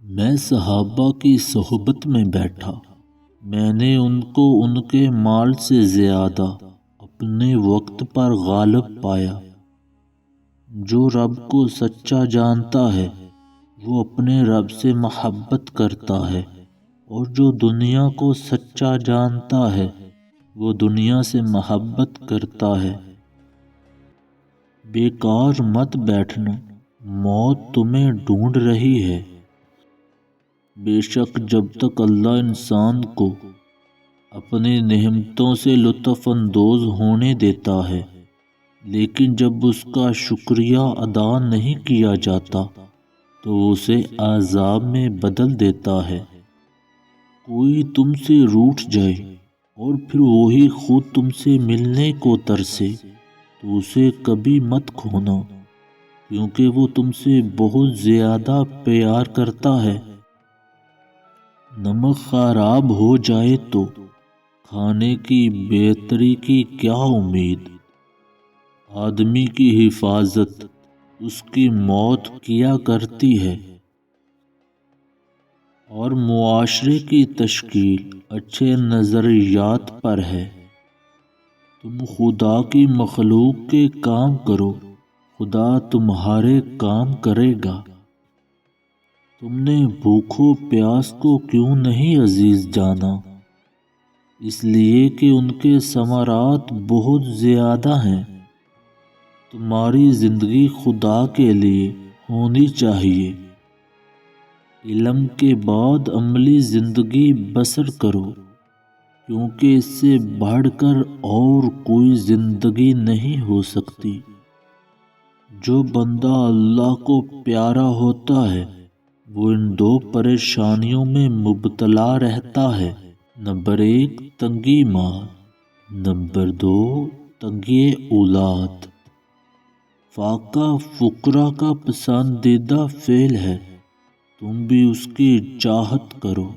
میں صحابہ کی صحبت میں بیٹھا، میں نے ان کو ان کے مال سے زیادہ اپنے وقت پر غالب پایا۔ جو رب کو سچا جانتا ہے وہ اپنے رب سے محبت کرتا ہے، اور جو دنیا کو سچا جانتا ہے وہ دنیا سے محبت کرتا ہے۔ بیکار مت بیٹھنا، موت تمہیں ڈھونڈ رہی ہے۔ بے شک جب تک اللہ انسان کو اپنی نعمتوں سے لطف اندوز ہونے دیتا ہے، لیکن جب اس کا شکریہ ادا نہیں کیا جاتا تو اسے عذاب میں بدل دیتا ہے۔ کوئی تم سے روٹھ جائے اور پھر وہی خود تم سے ملنے کو ترسے تو اسے کبھی مت کھونا، کیونکہ وہ تم سے بہت زیادہ پیار کرتا ہے۔ نمک خراب ہو جائے تو کھانے کی بہتری کی کیا امید؟ آدمی کی حفاظت اس کی موت کیا کرتی ہے، اور معاشرے کی تشکیل اچھے نظریات پر ہے۔ تم خدا کی مخلوق کے کام کرو، خدا تمہارے کام کرے گا۔ تم نے بھوکو پیاس کو کیوں نہیں عزیز جانا؟ اس لیے کہ ان کے ثمرات بہت زیادہ ہیں۔ تمہاری زندگی خدا کے لیے ہونی چاہیے۔ علم کے بعد عملی زندگی بسر کرو، کیونکہ اس سے بڑھ کر اور کوئی زندگی نہیں ہو سکتی۔ جو بندہ اللہ کو پیارا ہوتا ہے وہ ان دو پریشانیوں میں مبتلا رہتا ہے۔ نمبر 1 تنگی مال، نمبر 2 تنگی اولاد۔ فاقہ فقراء کا پسندیدہ فعل ہے، تم بھی اس کی چاہت کرو۔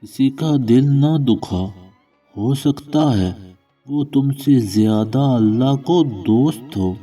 کسی کا دل نہ دکھا، ہو سکتا ہے وہ تم سے زیادہ اللہ کو دوست ہو۔